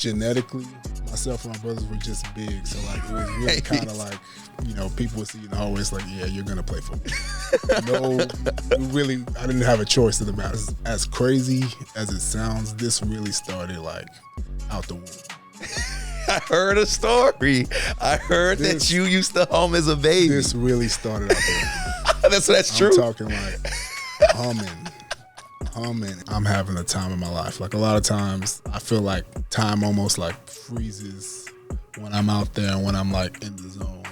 genetically, myself and my brothers were just big. So, like, it was really kind of like, people would see in the hallways like, yeah, you're going to play football. No, really, I didn't have a choice in the matter. As crazy as it sounds, this really started, like, out the womb. I heard a story. I heard that you used to hum as a baby. This really started out there. That's true. I'm talking like humming. I'm having the time of my life. Like, a lot of times I feel like time almost like freezes when I'm out there and when I'm like in the zone.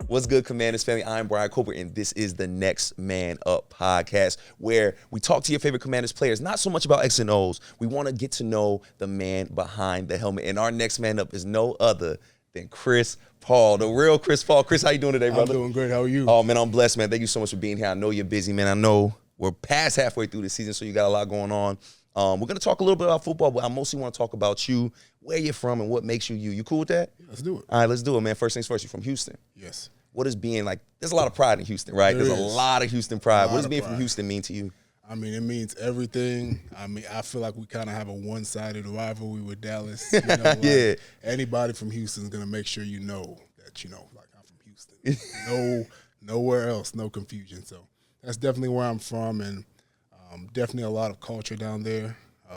What's good, Commanders family? I'm Brian Cooper, and this is the Next Man Up podcast, where we talk to your favorite Commanders players, not so much about X and O's. We want to get to know the man behind the helmet, and our next man up is no other than Chris Paul, the real Chris Paul. Chris, how you doing today, brother? I'm doing great. How are you? Oh, man, I'm blessed, man. Thank you so much for being here. I know you're busy, man. I know we're past halfway through the season, so you got a lot going on. We're going to talk a little bit about football, but I mostly want to talk about you, where you're from, and what makes you you. You cool with that? Yeah, let's do it. All right, let's do it, man. First things first, you're from Houston. Yes. What is being like, there's a lot of pride in Houston, right? There's a lot of Houston pride. What does being from Houston mean to you? I mean, it means everything. I mean, I feel like we kind of have a one-sided rivalry with Dallas. Yeah. Anybody from Houston is going to make sure you know that, like, I'm from Houston. Nowhere else, no confusion. So that's definitely where I'm from, and definitely a lot of culture down there.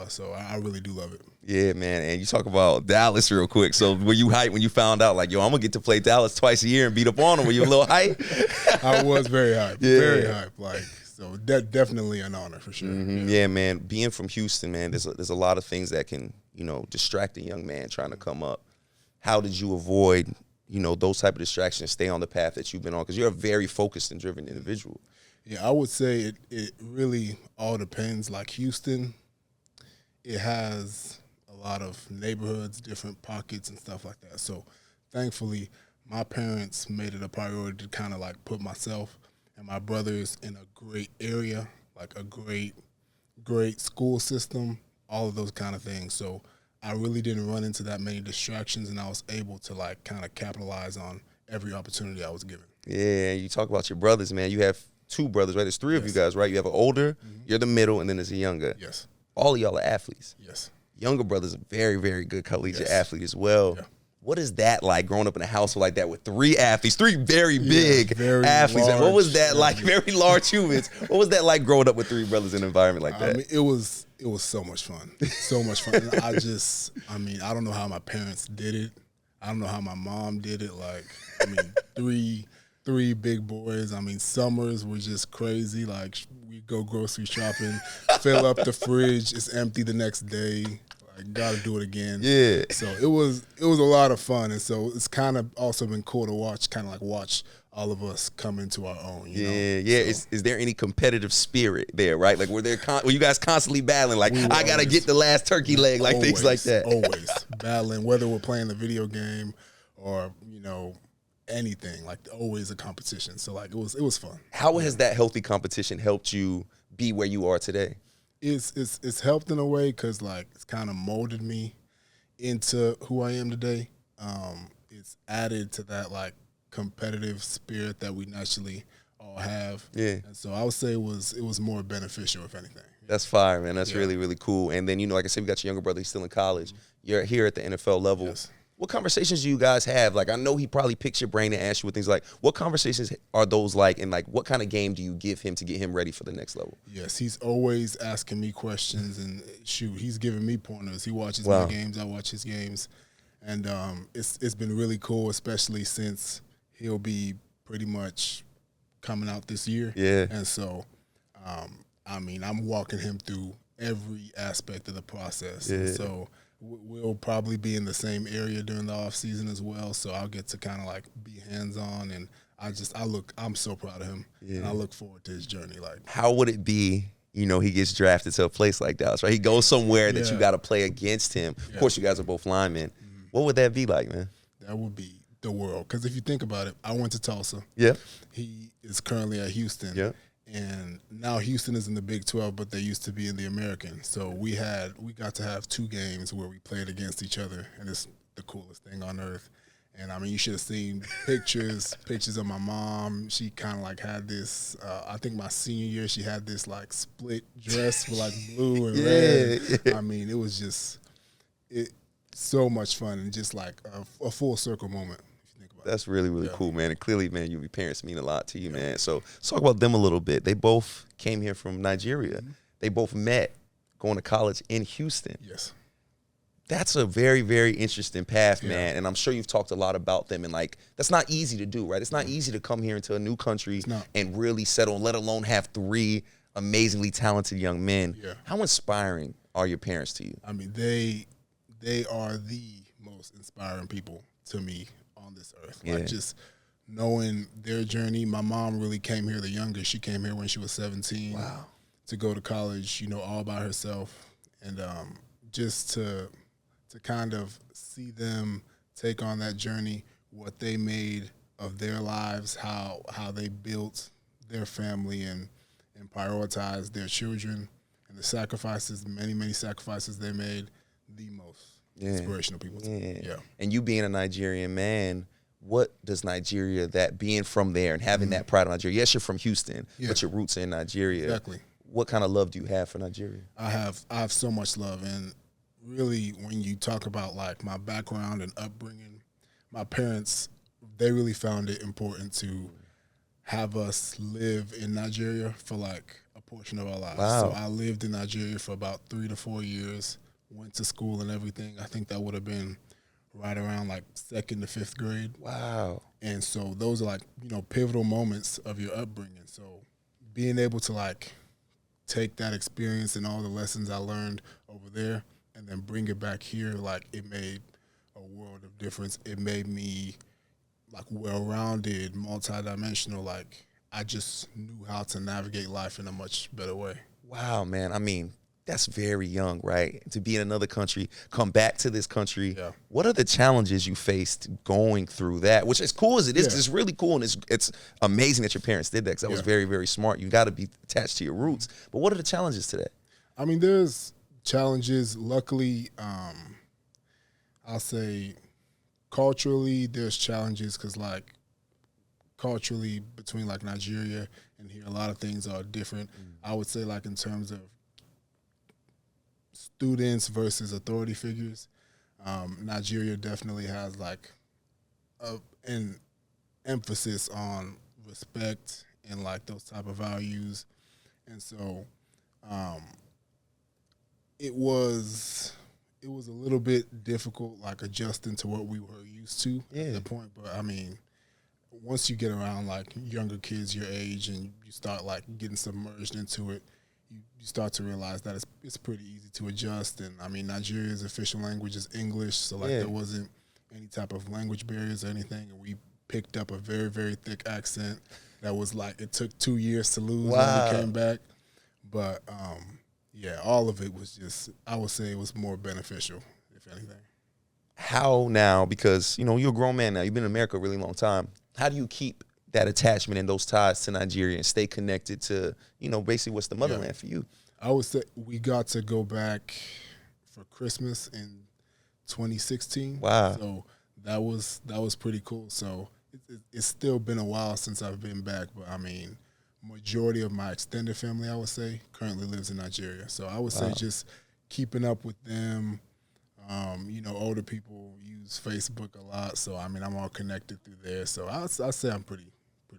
So I really do love it. Yeah, man. And you talk about Dallas real quick. So were you hyped when you found out, like, yo, I'm going to get to play Dallas twice a year and beat up on them? Were you a little hyped? I was very hyped. Yeah. Very hyped. Like, so definitely an honor for sure. Mm-hmm. Yeah, man. Being from Houston, man, there's a lot of things that can, distract a young man trying to come up. How did you avoid, those type of distractions, stay on the path that you've been on? Because you're a very focused and driven individual. Yeah, I would say it really all depends. Like, Houston, it has a lot of neighborhoods, different pockets and stuff like that. So thankfully, my parents made it a priority to kind of like put myself and my brothers in a great area, like a great school system, all of those kind of things. So I really didn't run into that many distractions, and I was able to like kind of capitalize on every opportunity I was given. Yeah, you talk about your brothers, man. You have two brothers, right? There's three of you guys, right? You have an older, you're the middle, and then there's a younger. Yes. All of y'all are athletes. Yes. Younger brother's a very, very good collegiate athlete as well. Yeah. What is that like, growing up in a household like that with three athletes, three very big athletes? And what was that like, very large humans? What was that like growing up with three brothers in an environment like that? I mean, it was so much fun. So much fun. And I don't know how my parents did it. I don't know how my mom did it. Like, three big boys. I mean, summers were just crazy. Like, we go grocery shopping, fill up the fridge, it's empty the next day. Like, gotta do it again. Yeah. So it was a lot of fun, and so it's kind of also been cool to watch all of us come into our own. You know? Yeah. So, is there any competitive spirit there, right? Like, were you guys constantly battling? Like, I gotta get the last turkey leg, like things like that. Always battling, whether we're playing the video game or anything, like always a competition. So like it was fun. How has that healthy competition helped you be where you are today? It's helped in a way because like it's kind of molded me into who I am today. It's added to that like competitive spirit that we naturally all have. Yeah. And so I would say it was more beneficial, if anything. That's fire, man. That's really, really cool. And then, like I said, we got your younger brother. He's still in college. You're here at the NFL level. Yes. What conversations do you guys have? Like, I know he probably picks your brain and asks you what things like. What conversations are those like? And, like, what kind of game do you give him to get him ready for the next level? Yes, he's always asking me questions. And, he's giving me pointers. He watches my games. I watch his games. And it's been really cool, especially since he'll be pretty much coming out this year. Yeah. And so, I'm walking him through every aspect of the process. Yeah. And so we'll probably be in the same area during the off season as well, so I'll get to kind of like be hands-on, and I'm so proud of him, and I look forward to his journey. Like, how would it be, he gets drafted to a place like Dallas, right? He goes somewhere that you got to play against him. Of course, you guys are both linemen. Mm-hmm. What would that be like, man? That would be the world, because if you think about it, I went to Tulsa. Yeah. He is currently at Houston. Yeah. And now Houston is in the Big 12, but they used to be in the American. So we got to have two games where we played against each other, and it's the coolest thing on earth. And I mean, you should have seen pictures of my mom. She kind of like had this, I think my senior year, she had this like split dress with like blue and red. I mean, it was just so much fun and just like a full circle moment. If you think about That's really, really cool, man. And clearly, man, your parents mean a lot to you, man. So let's talk about them a little bit. They both came here from Nigeria. They both met going to college in Houston. Yes. That's a very, very interesting path, man. And I'm sure you've talked a lot about them. And, like, that's not easy to do, right? It's not easy to come here into a new country and really settle, let alone have 3 amazingly talented young men. Yeah. How inspiring are your parents to you? I mean, they are the most inspiring people to me on this earth. Like, just knowing their journey. My mom really came here the youngest. She came here when she was 17. Wow. To go to college, you know, all by herself. And just to kind of see them take on that journey, what they made of their lives, how they built their family and prioritized their children, and the sacrifices, many sacrifices they made, the most inspirational people to me. Yeah. And you being a Nigerian man, what does Nigeria, that being from there and having that pride of Nigeria, yes, you're from Houston, but your roots are in Nigeria. Exactly. What kind of love do you have for Nigeria? I have so much love, and really, when you talk about like my background and upbringing, my parents, they really found it important to have us live in Nigeria for like a portion of our lives. Wow. So I lived in Nigeria for about 3 to 4 years, went to school and everything. I think that would have been right around like 2nd to 5th grade. Wow. And so those are like, you know, pivotal moments of your upbringing. So being able to like take that experience and all the lessons I learned over there and then bring it back here, like it made a world of difference. It made me like well-rounded, multidimensional. Like I just knew how to navigate life in a much better way. Wow, man. I mean, that's very young, right? To be in another country, come back to this country. Yeah. What are the challenges you faced going through that? Which, as cool as it is, it's really cool, and it's amazing that your parents did that, because that was very, very smart. You got to be attached to your roots. But what are the challenges to that? I mean, there's challenges. Luckily, I'll say culturally, there's challenges because, like, culturally between like Nigeria and here, a lot of things are different. I would say, like, in terms of students versus authority figures, Nigeria definitely has like an emphasis on respect and like those type of values, and so it was a little bit difficult, like adjusting to what we were used to at the point. But I mean, once you get around like younger kids your age and you start like getting submerged into it, you start to realize that it's pretty easy to adjust. And I mean, Nigeria's official language is English, so like there wasn't any type of language barriers or anything. And we picked up a very, very thick accent that was like, it took 2 years to lose when we came back. But yeah, all of it was just, I would say it was more beneficial, if anything. How now, because, you know, you're a grown man now, you've been in America a really long time. How do you keep that attachment and those ties to Nigeria and stay connected to, you know, basically what's the motherland for you? I would say we got to go back for Christmas in 2016. Wow. So that was pretty cool. So it's still been a while since I've been back, but I mean, majority of my extended family, I would say, currently lives in Nigeria. So I would say just keeping up with them. You know, older people use Facebook a lot, so I mean, I'm all connected through there. So I'll say I'm pretty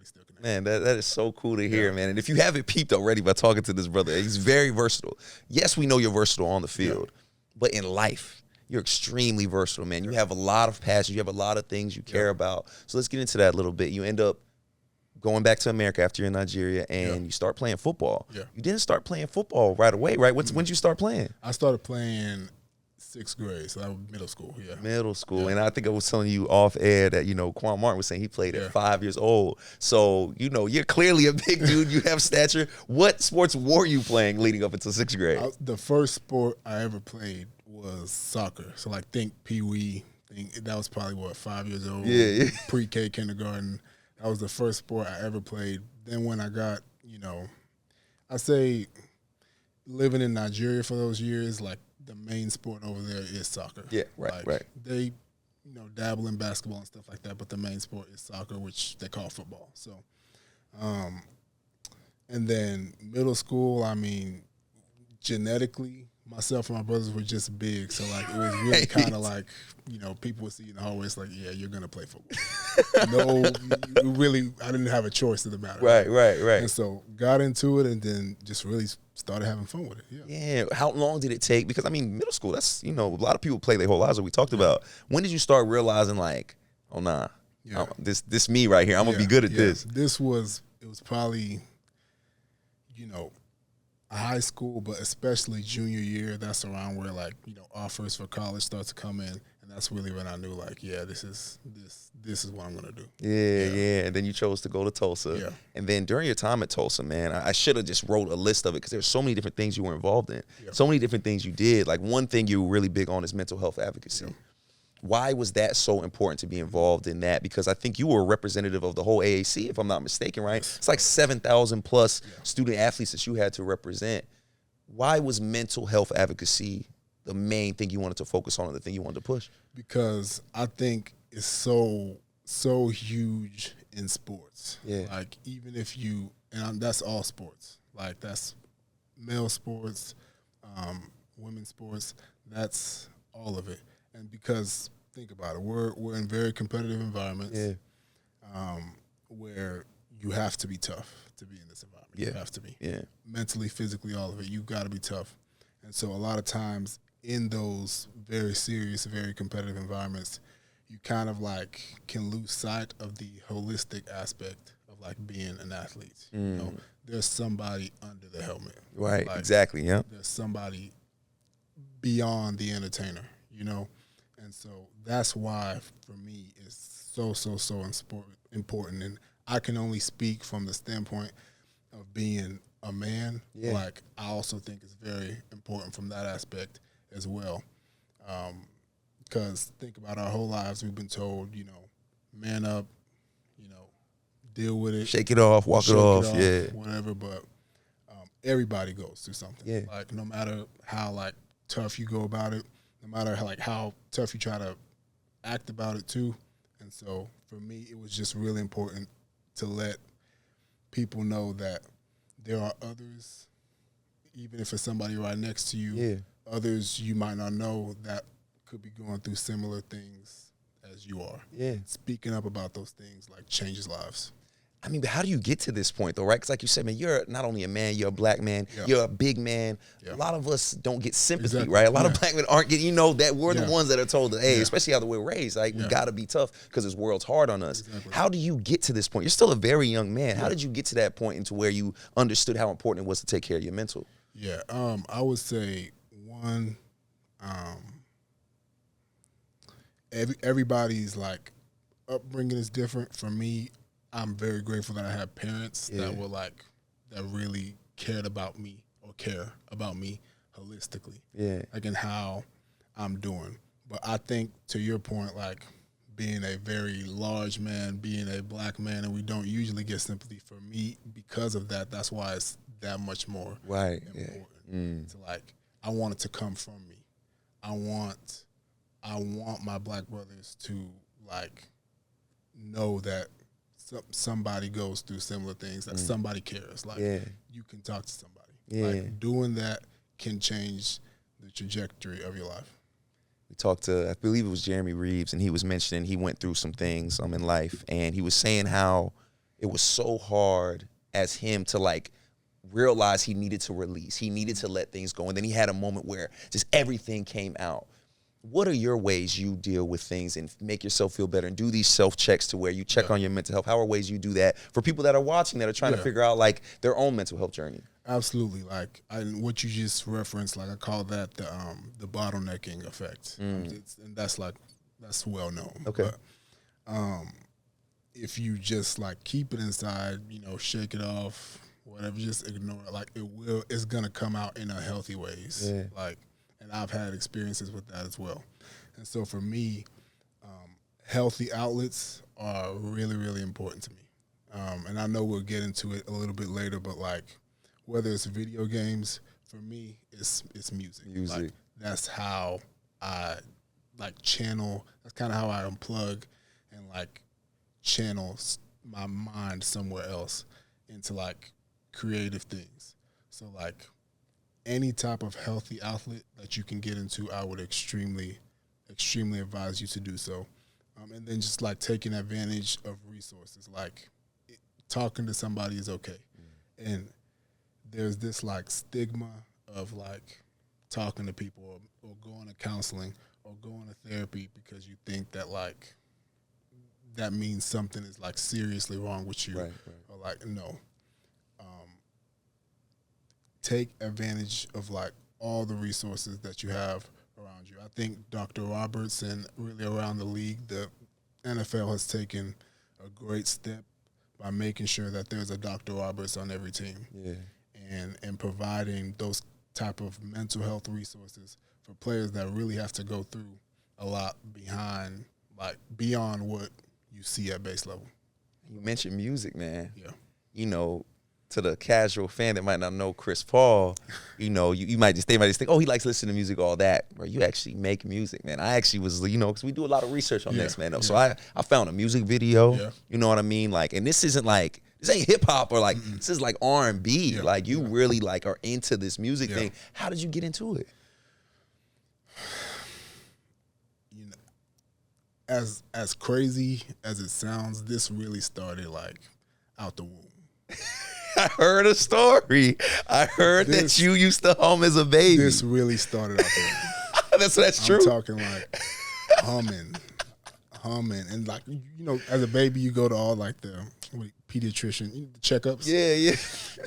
still connected. Man, that is so cool to hear, man. And if you haven't peeped already by talking to this brother, he's very versatile. Yes, we know you're versatile on the field, but in life, you're extremely versatile, man. You have a lot of passion. You have a lot of things you care about. So let's get into that a little bit. You end up going back to America after you're in Nigeria, and you start playing football. Yeah. You didn't start playing football right away, right? When did you start playing? I started playing 6th grade, so that was middle school, Middle school. And I think I was telling you off air that, you know, Quan Martin was saying he played at 5 years old. So, you know, you're clearly a big dude. You have stature. What sports were you playing leading up until 6th grade? The first sport I ever played was soccer. So, like, think Pee-wee. That was probably, 5 years old? Yeah. Pre-K, kindergarten. That was the first sport I ever played. Then when I got, you know, I say living in Nigeria for those years, like, the main sport over there is soccer. Yeah, right, like, right. They dabble in basketball and stuff like that, but the main sport is soccer, which they call football. So, and then middle school, I mean, genetically, myself and my brothers were just big. So, like, it was really kind of like, people would see you in the hallway. It's like, yeah, you're going to play football. I didn't have a choice in the matter. Right. And so got into it and then just really started having fun with it. Yeah. How long did it take? Because, I mean, middle school, that's, a lot of people play their whole lives, what we talked about. When did you start realizing, like, oh, nah, this me right here. I'm going to be good at this. It was probably, high school, but especially junior year. That's around where, like, offers for college start to come in. And that's really when I knew, like, yeah, this is what I'm going to do. Yeah. And then you chose to go to Tulsa. Yeah. And then during your time at Tulsa, man, I should have just wrote a list of it because there's so many different things you were involved in. Yeah. So many different things you did. Like, one thing you were really big on is mental health advocacy. Yeah. Why was that so important to be involved in that? Because I think you were a representative of the whole AAC, if I'm not mistaken, right? It's like 7,000 plus student athletes that you had to represent. Why was mental health advocacy the main thing you wanted to focus on and the thing you wanted to push? Because I think it's so huge in sports. Yeah. Like, even if that's all sports. Like, that's male sports, women's sports. That's all of it. And because, think about it, we're in very competitive environments where you have to be tough to be in this environment. Yeah. You have to be. Yeah. Mentally, physically, all of it. You've got to be tough. And so a lot of times in those very serious, very competitive environments, you kind of like can lose sight of the holistic aspect of like being an athlete. There's somebody under the helmet. Right, like, exactly, yeah. There's somebody beyond the entertainer, And so that's why, for me, it's so important. And I can only speak from the standpoint of being a man. Yeah. Like, I also think it's very important from that aspect as well. Because think about our whole lives, we've been told, man up, deal with it. Shake it off, walk it off, yeah. Whatever, but everybody goes through something. Yeah. Like, no matter how, like, tough you go about it, no matter how tough you try to act about it too. And so for me, it was just really important to let people know that there are others, even if it's somebody right next to you, others you might not know that could be going through similar things as you are. Yeah. Speaking up about those things, like, changes lives. I mean, but how do you get to this point, though, right? Because like you said, man, you're not only a man, you're a black man, you're a big man. A lot of us don't get sympathy, right? A lot of black men aren't getting, that we're the ones that are told that, hey, especially how we're raised, like, we got to be tough because this world's hard on us. Exactly. How do you get to this point? You're still a very young man. How did you get to that point into where you understood how important it was to take care of your mental? Yeah, I would say, one, everybody's, like, upbringing is different. For me, I'm very grateful that I had parents that were like, that really cared about me or care about me holistically. Yeah. Like, in how I'm doing. But I think, to your point, like, being a very large man, being a black man, and we don't usually get sympathy, for me, because of that, that's why it's that much more important. To, like, I want it to come from me. I want my black brothers to, like, know that somebody goes through similar things, that somebody cares. Like, you can talk to somebody. Like, doing that can change the trajectory of your life. We talked to, I believe it was Jeremy Reeves, and he was mentioning he went through some things in life, and he was saying how it was so hard as him to, like, realize he needed to release. He needed to let things go, and then he had a moment where just everything came out. What are your ways you deal with things and make yourself feel better and do these self-checks to where you check on your mental health? How are ways you do that for people that are watching that are trying to figure out, like, their own mental health journey? Absolutely. Like, what you just referenced, like, I call that the bottlenecking effect. And that's well known. Okay. But if you just, like, keep it inside, shake it off, whatever, just ignore it, like, it's gonna come out in unhealthy ways. Yeah. Like, and I've had experiences with that as well. And so for me, healthy outlets are really, really important to me. And I know we'll get into it a little bit later, but, like, whether it's video games, for me, it's music. Music. Like, that's how I like channel. That's kind of how I unplug and like channel my mind somewhere else into like creative things. So like any type of healthy outlet that you can get into, I would extremely advise you to do so. And then just like taking advantage of resources, like talking to somebody is okay. And there's this like stigma of like talking to people or going to counseling or going to therapy because you think that like that means something is like seriously wrong with you. Right. Or like, no. Take advantage of like all the resources that you have around you. I think Dr. Roberts and really around the league, the NFL has taken a great step by making sure that there's a Dr. Roberts on every team. Yeah. And providing those type of mental health resources for players that really have to go through a lot beyond what you see at base level. You mentioned music, man. Yeah. You know, to the casual fan that might not know Chris Paul, you know, they might just think, oh, he likes listening to music, all that. Bro, you actually make music, man. I actually was, you know, because we do a lot of research on this, man. So I found a music video, you know what I mean? Like, and this ain't hip hop or like, this is like R&B. Yeah. Like, you really like are into this music thing. How did you get into it? You know, as crazy as it sounds, this really started like out the womb. I heard a story. I heard that you used to hum as a baby. This really started out there. That's true. I'm talking like humming. And like, you know, as a baby, you go to all like the pediatrician checkups. Yeah.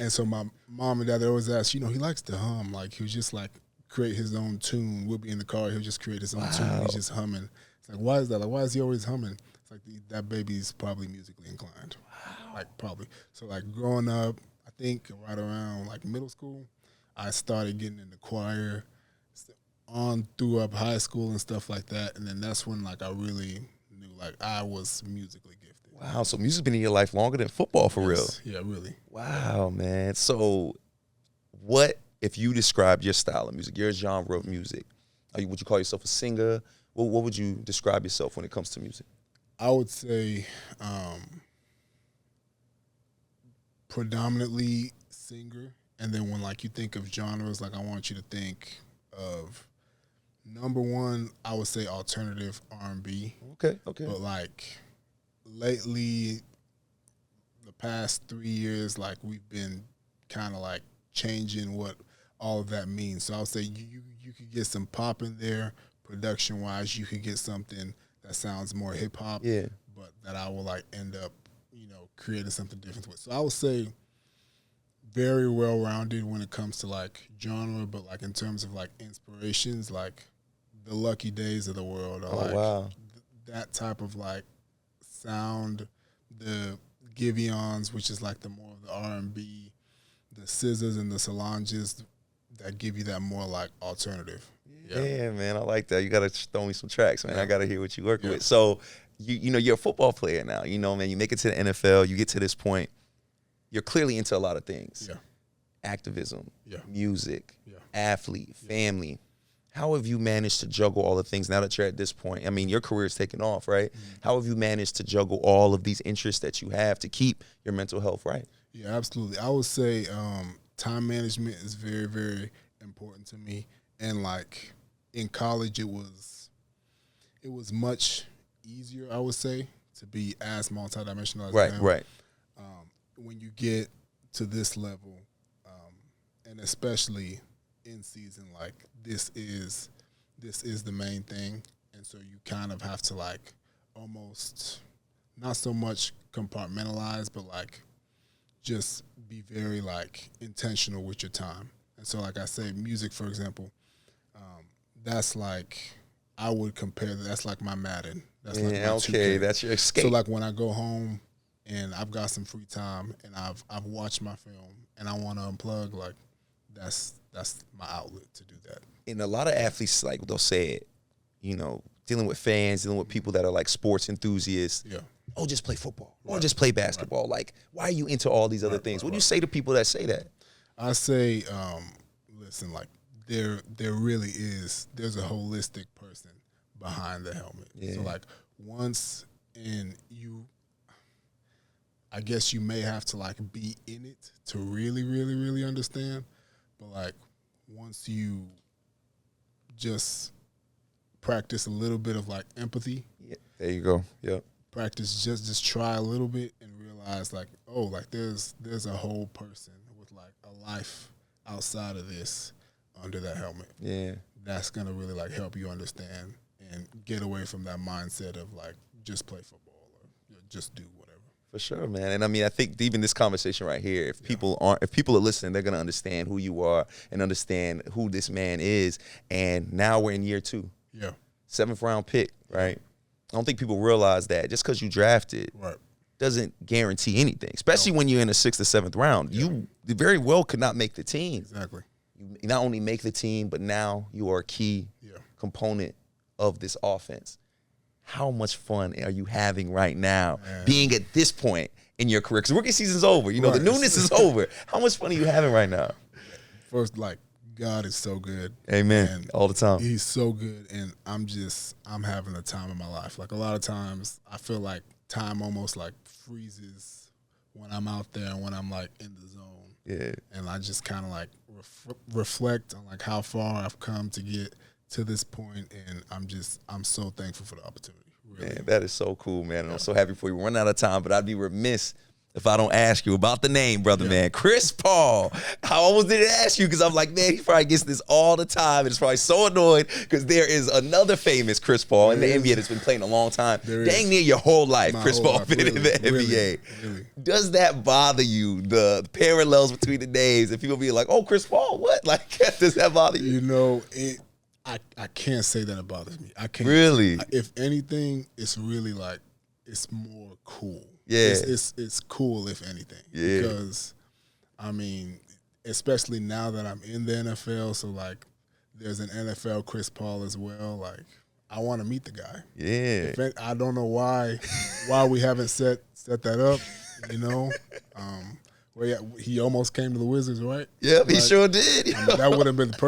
And so my mom and dad, they always ask, you know, he likes to hum. Like, he'll just like create his own tune. We'll be in the car. He'll just create his own tune. He's just humming. It's like, why is that? Like, why is he always humming? It's like that baby's probably musically inclined. Like, probably. So, like, growing up, I think right around, like, middle school, I started getting into choir on through up high school and stuff like that. And then that's when, like, I really knew, like, I was musically gifted. Wow. So music's been in your life longer than football, for real. Yeah, really. Wow, man. So what, if you described your style of music, your genre of music, would you call yourself a singer? What would you describe yourself when it comes to music? I would say predominantly singer, and then when like you think of genres, like I want you to think of number one, I would say alternative R&B. Okay. But like lately, the past 3 years, like we've been kind of like changing what all of that means. So I would say you could get some pop in there, production wise. You could get something that sounds more hip hop. Yeah. But that I will like end up, you know, creating something different with. So I would say very well rounded when it comes to like genre, but like in terms of like inspirations, like the Lucky Days of the world, or that type of like sound, the Giveons, which is like the more of the R&B, the Scissors and the Solanges that give you that more like alternative. Yeah, man, I like that. You got to throw me some tracks, man. I got to hear what you work with. So, you know, you're a football player now. You know, man, you make it to the NFL. You get to this point. You're clearly into a lot of things. Yeah. Activism, Yeah. music, Yeah. athlete, family. How have you managed to juggle all the things now that you're at this point? I mean, your career is taking off, right? Mm-hmm. How have you managed to juggle all of these interests that you have to keep your mental health right? Yeah, absolutely. I would say time management is very, very important to me. And like in college, it was much easier, I would say, to be as multidimensional as I am. Right. When you get to this level, and especially in season, like this is the main thing, and so you kind of have to like almost not so much compartmentalize, but like just be very like intentional with your time. And so, like I say, music, for example, that's like I would compare that's like my Madden. That's like my 2K. That's your escape. So like when I go home and I've got some free time and I've watched my film and I want to unplug, like that's my outlet to do that. And a lot of athletes, like they'll say it, you know, dealing with fans, dealing with people that are like sports enthusiasts. Yeah. Oh, just play football. Or just play basketball. Like, why are you into all these other things? What do you say to people that say that? I say, listen, like there really is. There's a holistic person behind the helmet. Yeah. So like once and you, I guess you may have to like be in it to really, really, really understand. But like once you just practice a little bit of like empathy. Yeah. There you go. Yep. Practice just try a little bit and realize like, oh, like there's a whole person with like a life outside of this under that helmet. Yeah. That's gonna really like help you understand and get away from that mindset of like just play football or just do whatever. For sure, man. And I mean, I think even this conversation right here, if people are listening, they're gonna understand who you are and understand who this man is. And now we're in year 2. Yeah. 7th round pick, right? I don't think people realize that just because you drafted doesn't guarantee anything, especially when you're in the 6th or 7th round. Yeah. You very well could not make the team. Exactly. You not only make the team, but now you are a key component of this offense. How much fun are you having right now, being at this point in your career? Because rookie season's over. You know, the newness is over. How much fun are you having right now? First, like, God is so good. Amen. And all the time. He's so good, and I'm having the time of my life. Like, a lot of times, I feel like time almost, like, freezes when I'm out there and when I'm, like, in the zone. Yeah. And I just kind of, like, reflect on, like, how far I've come to get to this point, and I'm so thankful for the opportunity. Really. Man, that is so cool, man. And I'm so happy for you. We're running out of time, but I'd be remiss if I don't ask you about the name, brother, man. Chris Paul. I almost didn't ask you because I'm like, man, he probably gets this all the time. And it's probably so annoyed because there is another famous Chris Paul in the NBA that's been playing a long time. Dang near your whole life, Chris Paul been in the NBA. Really. Does that bother you, the parallels between the names, and people be like, oh, Chris Paul, what? Like, does that bother you? You know, I can't say that it bothers me. I can't. Really? If anything, it's really like, it's more cool. Yeah. It's cool, if anything. Yeah. Because, I mean, especially now that I'm in the NFL, so, like, there's an NFL Chris Paul as well. Like, I want to meet the guy. Yeah. I don't know why we haven't set that up, you know. Where he almost came to the Wizards, right? Yep, like, he sure did. I mean, that would have been the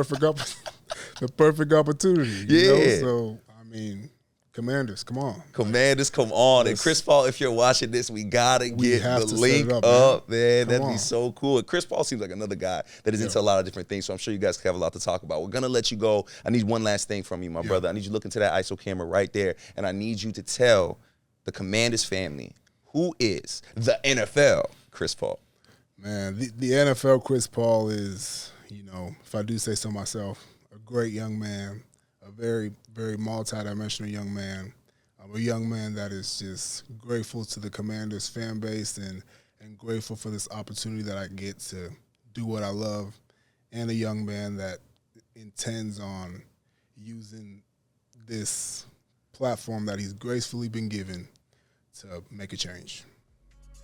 perfect opportunity. You know? So, I mean, Commanders, come on. Commanders, come on. And Chris Paul, if you're watching this, we got to get the link up, man. That'd be so cool. And Chris Paul seems like another guy that is into a lot of different things, so I'm sure you guys have a lot to talk about. We're going to let you go. I need one last thing from you, my brother. I need you to look into that ISO camera right there, and I need you to tell the Commanders family who is the NFL Chris Paul. Man, the NFL Chris Paul is, you know, if I do say so myself, a great young man, a very, very multi-dimensional young man. A young man that is just grateful to the Commanders fan base and grateful for this opportunity that I get to do what I love, and a young man that intends on using this platform that he's gracefully been given to make a change.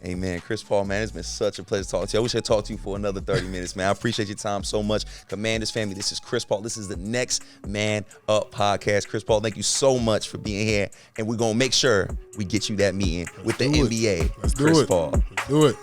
Amen. Chris Paul, man, it's been such a pleasure talking to you. I wish I talked to you for another 30 minutes, man. I appreciate your time so much. Commanders family, this is Chris Paul. This is the Next Man Up podcast. Chris Paul, thank you so much for being here, and we're going to make sure we get you that meeting with the NBA. Let's do Chris it. Paul. Let's do it.